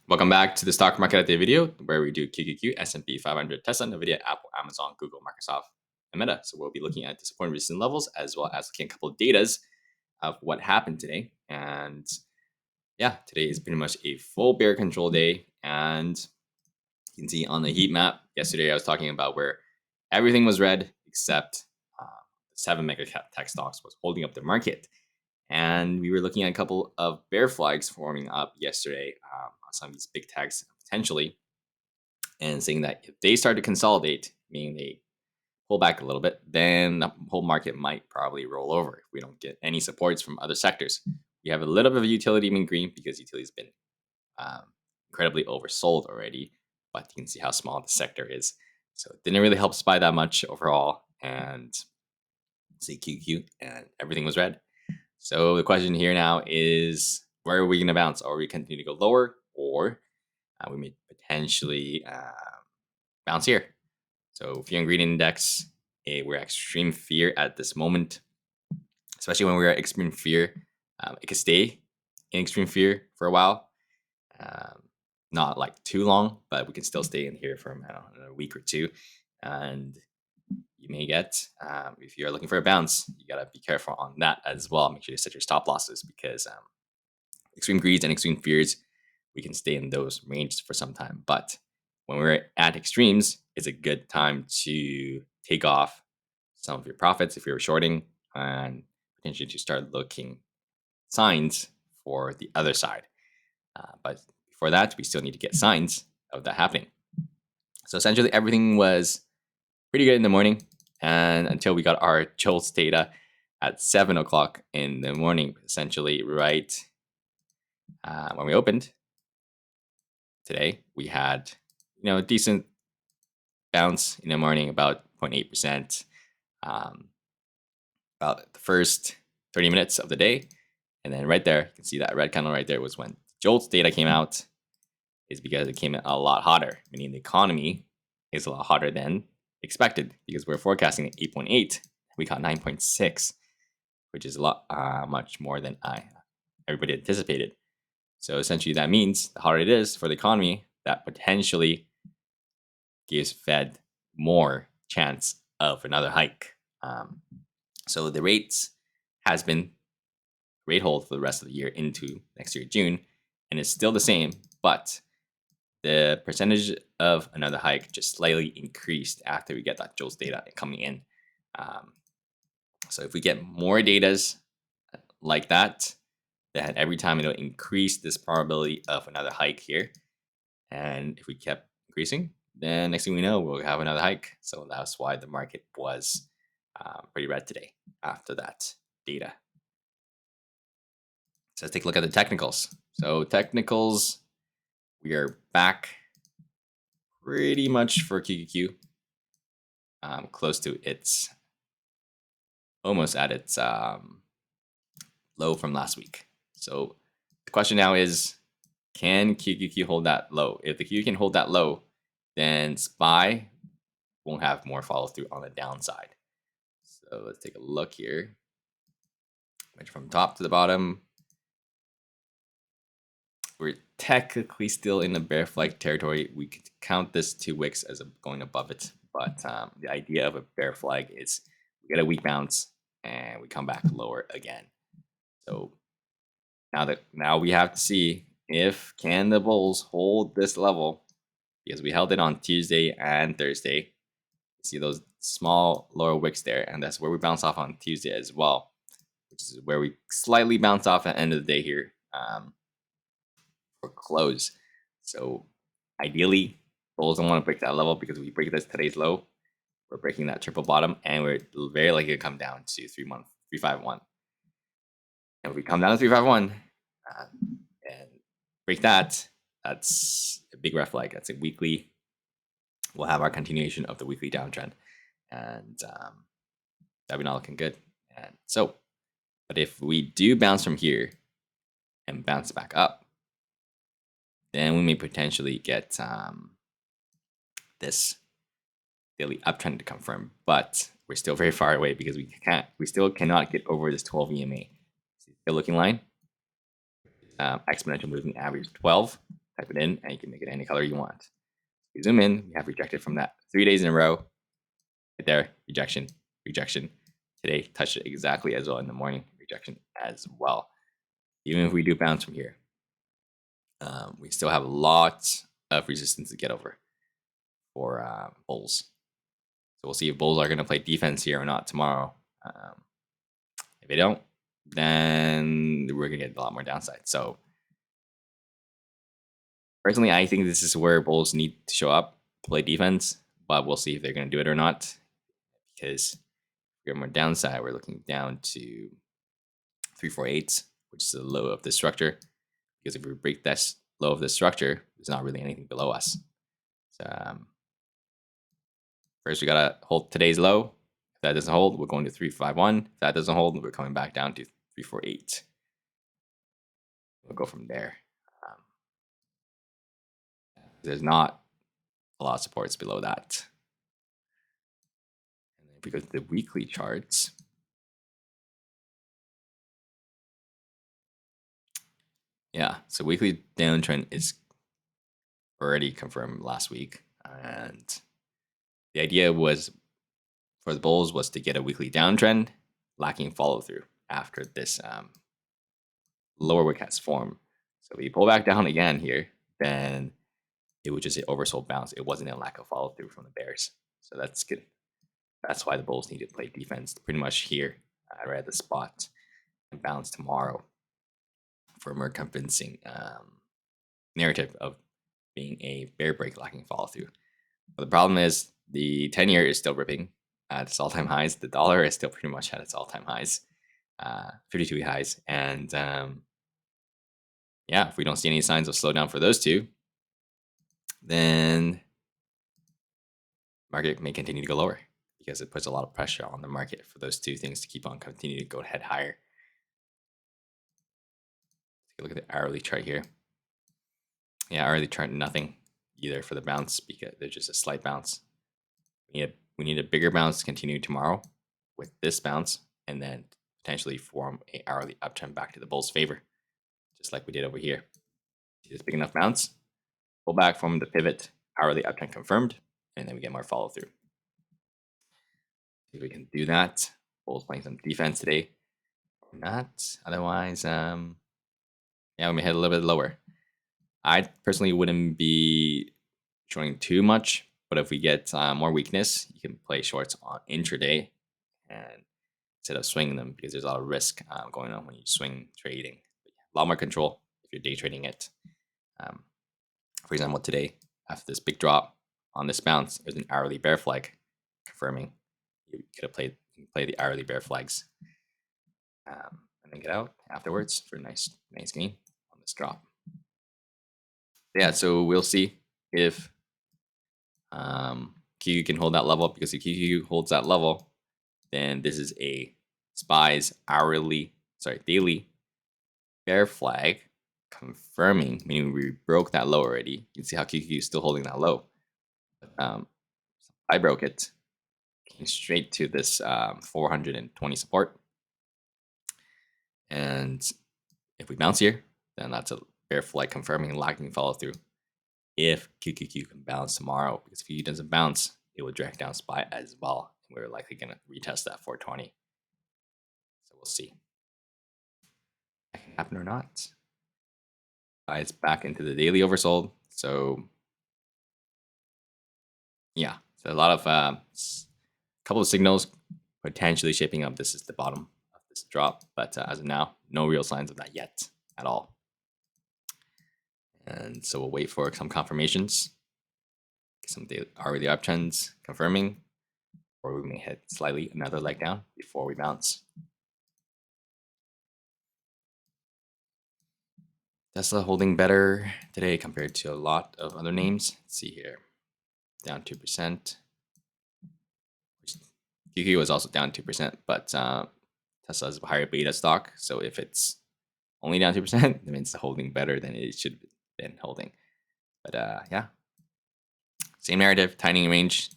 Welcome back to the stock market update video where we do QQQ, S&P 500, Tesla, Nvidia, Apple, Amazon, Google, Microsoft, and Meta. So we'll be looking at the support and resistance levels as well as looking at a couple of datas of what happened today. And yeah, today is pretty much a full bear control day. And you can see on the heat map, yesterday I was talking about where everything was red except 7 mega cap tech stocks was holding up the market. And we were looking at a couple of bear flags forming up yesterday on some of these big techs potentially, and saying that if they start to consolidate, meaning they pull back a little bit, then the whole market might probably roll over if we don't get any supports from other sectors. We have a little bit of utility in green because utility has been um, incredibly oversold already, but you can see how small the sector is. So it didn't really help SPY that much overall. And see QQ, and everything was red. So the question here now is, where are we going to bounce? Are we continue to go lower, or we may potentially bounce here? So fear and greed index, we're at extreme fear at this moment, especially when we're at extreme fear. It could stay in extreme fear for a while, not like too long, but we can still stay in here for a week or two, and you may get, if you're looking for a bounce, you gotta be careful on that as well. Make sure you set your stop losses because extreme greeds and extreme fears, we can stay in those ranges for some time. But when we're at extremes, it's a good time to take off some of your profits if you're shorting, and potentially to start looking signs for the other side. But before that, we still need to get signs of that happening. So essentially, everything was pretty good in the morning, and until we got our JOLTS data at 7 o'clock in the morning, essentially right when we opened today, we had a decent bounce in the morning, about 0.8%, about the first 30 minutes of the day, and then right there, you can see that red candle right there was when JOLTS data came out. Is because it came in a lot hotter, meaning the economy is a lot hotter than expected, because we're forecasting at 8.8, we got 9.6, which is a lot much more than everybody anticipated. So essentially that means the hotter it is for the economy, that potentially gives Fed more chance of another hike. So the rates has been rate hold for the rest of the year into next year June, and it's still the same, but the percentage of another hike just slightly increased after we get that JOLTS data coming in. So if we get more datas like that, then every time it'll increase this probability of another hike here. And if we kept increasing, then next thing we know, we'll have another hike. So that's why the market was pretty red today after that data. So let's take a look at the technicals. So technicals, we are back pretty much for QQQ, close to its, almost at its low from last week. So the question now is, can QQQ hold that low? If the QQQ can hold that low, then SPY won't have more follow through on the downside. So let's take a look here. From top to the bottom, we're technically still in the bear flag territory. We could count this 2 wicks as going above it, but the idea of a bear flag is we get a weak bounce and we come back lower again. So now we have to see if can the bulls hold this level, because we held it on Tuesday and Thursday. See those small lower wicks there, and that's where we bounce off on Tuesday as well, which is where we slightly bounce off at the end of the day here. For close. So ideally, bulls don't want to break that level, because if we break this today's low, we're breaking that triple bottom, and we're very likely to come down to 351. And if we come down to 351 and break that, that's a big red flag. That's a weekly. We'll have our continuation of the weekly downtrend, and that'd be not looking good. And so, but if we do bounce from here and bounce back up, then we may potentially get this daily uptrend to confirm, but we're still very far away, because we still cannot get over this 12 EMA. See the looking line, exponential moving average 12. type it in, and you can make it any color you want. We zoom in, we have rejected from that 3 days in a row. Right there, rejection, rejection. Today, touched it exactly as well in the morning, rejection as well. Even if we do bounce from here, we still have lots of resistance to get over for bulls. So we'll see if bulls are going to play defense here or not tomorrow. If they don't, then we're going to get a lot more downside. So personally, I think this is where bulls need to show up to play defense, but we'll see if they're going to do it or not. Because if we get more downside, we're looking down to 348, which is the low of the structure. Because if we break that low of the structure, there's not really anything below us. So first, we gotta hold today's low. If that doesn't hold, we're going to 351. If that doesn't hold, we're coming back down to 348. We'll go from there. There's not a lot of supports below that. And then if we go to the weekly charts, yeah, so weekly downtrend is already confirmed last week, and the idea was for the bulls was to get a weekly downtrend, lacking follow through after this lower wick has formed. So if we pull back down again here, then it was just an oversold bounce. It wasn't a lack of follow through from the bears. So that's good. That's why the bulls need to play defense pretty much here, right at the spot, and bounce tomorrow for a more convincing narrative of being a bear break lacking follow through. But the problem is the 10-year is still ripping at its all-time highs. The dollar is still pretty much at its all-time highs, 52 highs. And yeah, if we don't see any signs of slowdown for those two, then market may continue to go lower because it puts a lot of pressure on the market for those two things to keep on continuing to go head higher. Take a look at the hourly chart here. Yeah, hourly chart, nothing either for the bounce because there's just a slight bounce. We need a bigger bounce to continue tomorrow with this bounce and then potentially form a hourly uptrend back to the bull's favor, just like we did over here. See this big enough bounce, pull back from the pivot, hourly uptrend confirmed, and then we get more follow through. See if we can do that. Bulls playing some defense today. Not otherwise. Yeah, we may head a little bit lower. I personally wouldn't be shorting too much, but if we get more weakness, you can play shorts on intraday and instead of swinging them because there's a lot of risk going on when you swing trading. A lot more control if you're day trading it. For example, today, after this big drop on this bounce, there's an hourly bear flag confirming. You could have play the hourly bear flags and then get out afterwards for a nice gain on this drop. Yeah, so we'll see if QQ can hold that level, because if QQ holds that level, then this is a SPY's daily bear flag confirming, meaning we broke that low already. You can see how QQ is still holding that low. I broke it, came straight to this 420 support. And if we bounce here, then that's a bear flag confirming and lacking follow through. If QQQ can bounce tomorrow, because if QQ doesn't bounce, it will drag down SPY as well. And we're likely going to retest that 420. So we'll see. That can happen or not. It's back into the daily oversold. So yeah, so a lot of couple of signals potentially shaping up. This is the bottom of this drop, but as of now, no real signs of that yet at all. And so we'll wait for some confirmations, some hourly uptrends confirming, or we may hit slightly another leg down before we bounce. Tesla holding better today compared to a lot of other names. Let's see here, down 2%. QQ was also down 2%, but Tesla is a higher beta stock, so if it's only down 2%, that means it's holding better than it should have been holding. But yeah, same narrative, tightening range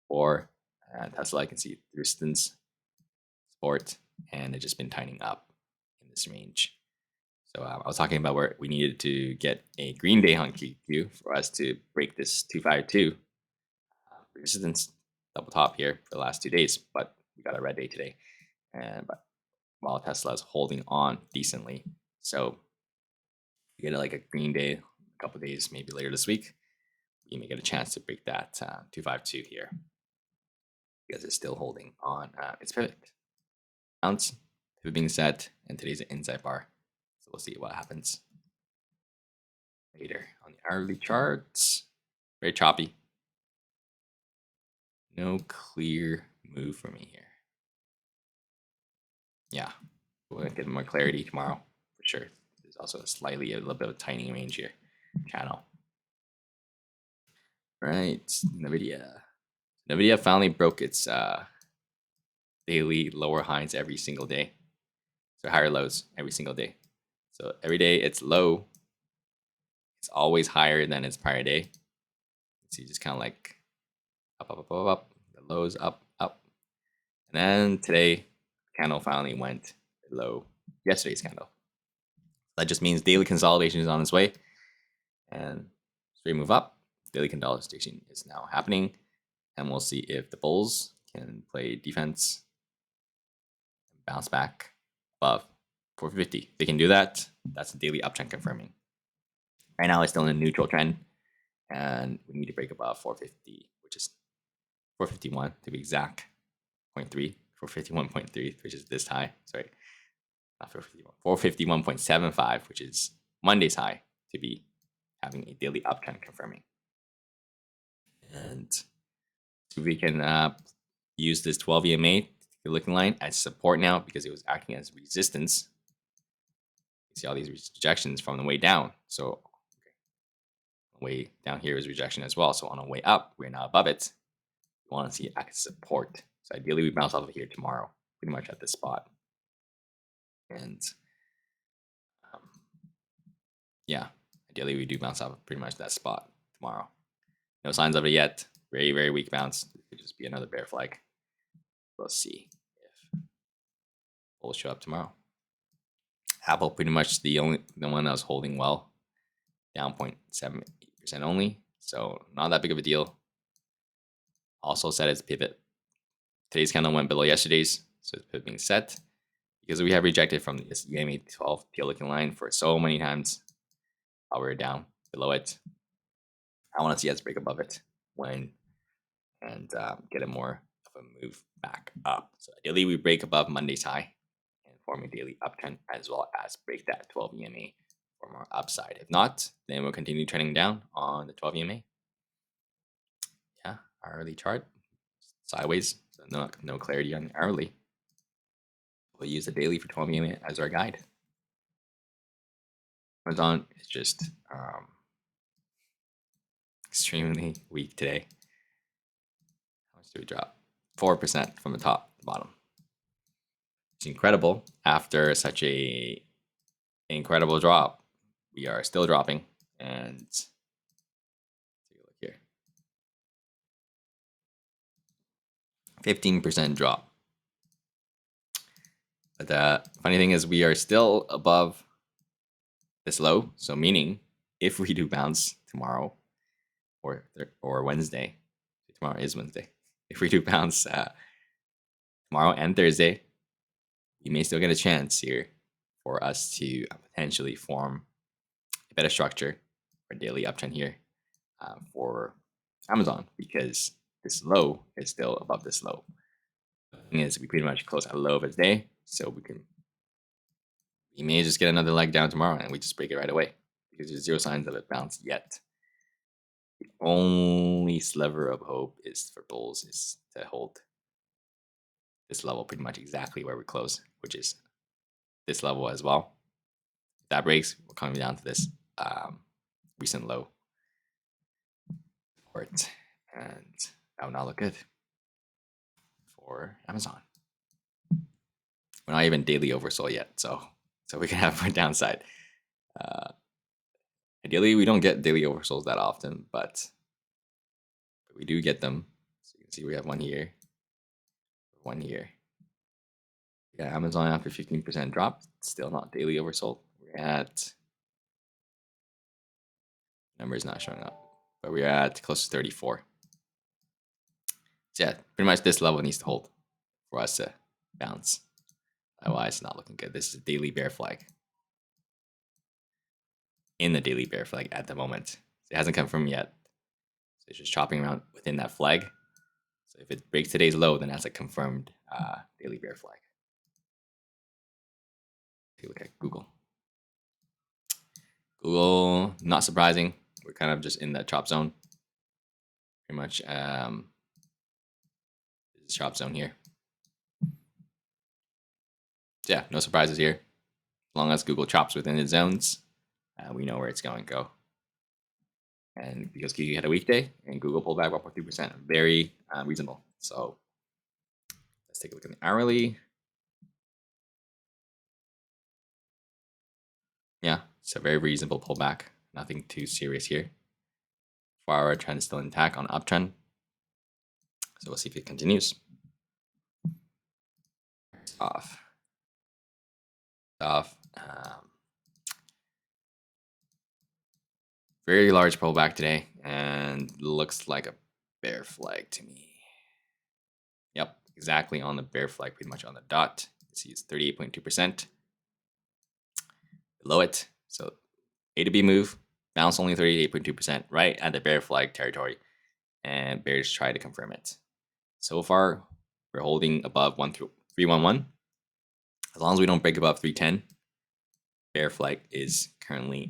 for Tesla. I can see resistance, support, and it's just been tightening up in this range. So I was talking about where we needed to get a green day on QQ for us to break this 252 resistance double top here for the last 2 days, but we got a red day today, and but while Tesla's holding on decently, so we get like a green day a couple days, maybe later this week, we may get a chance to break that 252 here because it's still holding on its pivot. Bounce, pivot being set, and today's an inside bar, so we'll see what happens later on the hourly charts. Very choppy. No clear move for me here. Yeah, we'll get more clarity tomorrow for sure. There's also a little bit of a tiny range here. Channel. Right, Nvidia. Nvidia finally broke its daily lower highs every single day. So higher lows every single day. So every day it's low. It's always higher than its prior day. See, just kind of like up, up, up, up, up. The lows up, up. And then today, candle finally went below yesterday's candle. That just means daily consolidation is on its way. And straight move up. Daily consolidation is now happening. And we'll see if the bulls can play defense and bounce back above 450. If they can do that, that's a daily uptrend confirming. Right now, it's still in a neutral trend. And we need to break above 450, which is 451 to be exact, 0.3, 451.3, which is this high. Sorry, not 451, 451.75, which is Monday's high, to be having a daily uptrend confirming. And so we can use this 12 EMA looking line as support now because it was acting as resistance. You see all these rejections from the way down. So way down here is rejection as well. So on a way up, we're now above it. We want to see it act as support. So ideally, we bounce off of here tomorrow, pretty much at this spot. And yeah, ideally, we do bounce off of pretty much that spot tomorrow. No signs of it yet. Very, very weak bounce. It could just be another bear flag. We'll see if we'll show up tomorrow. Apple pretty much the one that was holding well, down 0.78% only. So not that big of a deal. Also set its pivot. Today's candle went below yesterday's, so it's pivot being set because we have rejected from this EMA 12 tail looking line for so many times. While we're down below it, I want to see us break above it and get a more of a move back up. So ideally, we break above Monday's high and form a daily uptrend as well as break that 12 EMA for more upside. If not, then we'll continue trending down on the 12 EMA. Yeah, hourly chart sideways, so no clarity on the hourly. We'll use the daily for 12 EMA as our guide. Amazon is just extremely weak today. How much did we drop? 4% from the top to bottom. It's incredible. After such a incredible drop, we are still dropping. And take a look here. 15% drop. But the funny thing is we are still above this low. So meaning if we do bounce tomorrow or Wednesday, tomorrow is Wednesday. If we do bounce tomorrow and Thursday, we may still get a chance here for us to potentially form a better structure for daily uptrend here for Amazon because this low is still above this low. The thing is, we pretty much close at a low of its day, so we may just get another leg down tomorrow and we just break it right away because there's zero signs of it bounced yet. The only sliver of hope is for bulls is to hold this level pretty much exactly where we close, which is this level as well. If that breaks, we're coming down to this recent low support, and that would not look good for Amazon. We're not even daily oversold yet, so we can have a downside. Ideally, we don't get daily oversolds that often, but we do get them. So you can see we have one here. Yeah, Amazon after 15% drop, still not daily oversold. We're at number is not showing up, but we're at close to 34. So yeah, pretty much this level needs to hold for us to bounce. Otherwise, it's not looking good. This is a daily bear flag. In the daily bear flag at the moment. It hasn't confirmed yet. So it's just chopping around within that flag. So if it breaks today's low, then that's a confirmed daily bear flag. Take a look at Google. Google, not surprising. We're kind of just in that chop zone. Pretty much this is chop zone here. So yeah, no surprises here. As long as Google chops within its zones, we know where it's going to go. And because QQ had a weekday and Google pulled back 1.3%, very reasonable. So let's take a look at the hourly. Yeah, it's a very reasonable pullback. Nothing too serious here. 4-hour trend is still intact on uptrend. So we'll see if it continues. Off. Very large pullback today, and looks like a bear flag to me. Yep, exactly on the bear flag, pretty much on the dot. You see it's 38.2%. Below it, so A to B move, bounce only 38.2%, right at the bear flag territory, and bears try to confirm it. So far, we're holding above 311. As long as we don't break above 310, bear flag is currently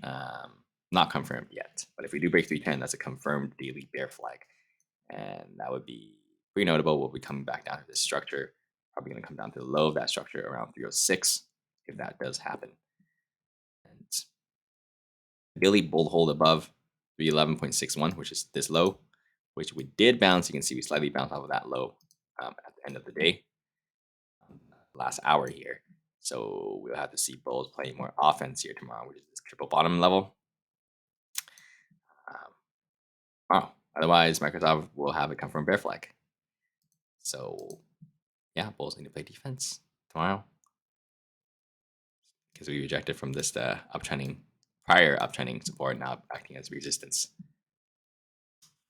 not confirmed yet. But if we do break 310, that's a confirmed daily bear flag. And that would be pretty notable. We'll be coming back down to this structure. Probably going to come down to the low of that structure around 306 if that does happen. And daily bull hold above 311.61, which is this low, which we did bounce. You can see we slightly bounced off of that low at the end of the day, last hour here. So we'll have to see bulls playing more offense here tomorrow, which is this triple bottom level. Otherwise, Microsoft will have a confirmed bear flag. So yeah, bulls need to play defense tomorrow because we rejected from this uptrending, prior uptrending support, now acting as resistance.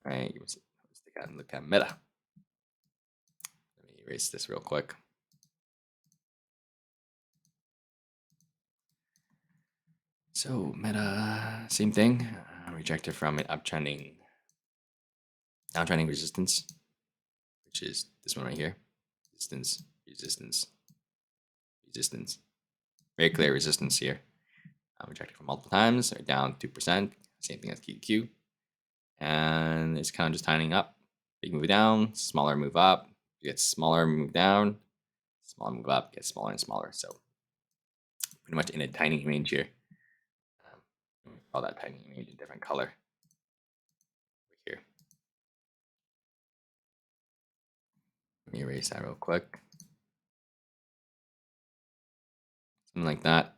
All right, let's take a look at Meta. Let me erase this real quick. So Meta, same thing, rejected from an uptrending, downtrending resistance, which is this one right here. Resistance, resistance, resistance. Very clear resistance here. Rejected from multiple times, or down 2%. Same thing as QQ. And it's kind of just tightening up. Big move down, smaller move up, gets smaller, move down, smaller move up, gets smaller and smaller. So pretty much in a tightening range here. All that tightening range in different color here. Let me erase that real quick. Something like that.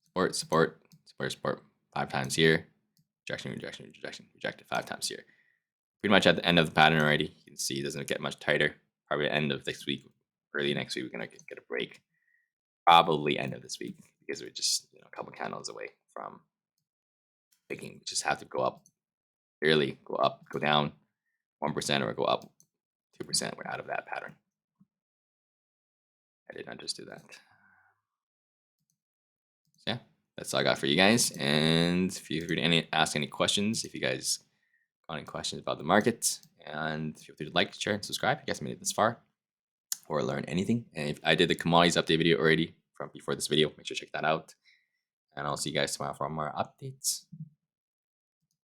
Support, support, support, support. 5 times here. Rejection, rejection, rejection, rejected 5 times here. Pretty much at the end of the pattern already. You can see it doesn't get much tighter. Probably end of next week, early next week, we're gonna get a break. Probably end of this week because we're just a couple candles away from picking. We just have to go up, barely go up, go down 1% or go up 2%. We're out of that pattern. I did not just do that. So yeah, that's all I got for you guys. And feel free to ask any questions if you guys got any questions about the market. And feel free to like, share, and subscribe if you guys made it this far or learn anything. And if I did the commodities update video already from before this video, make sure to check that out. And I'll see you guys tomorrow for more updates.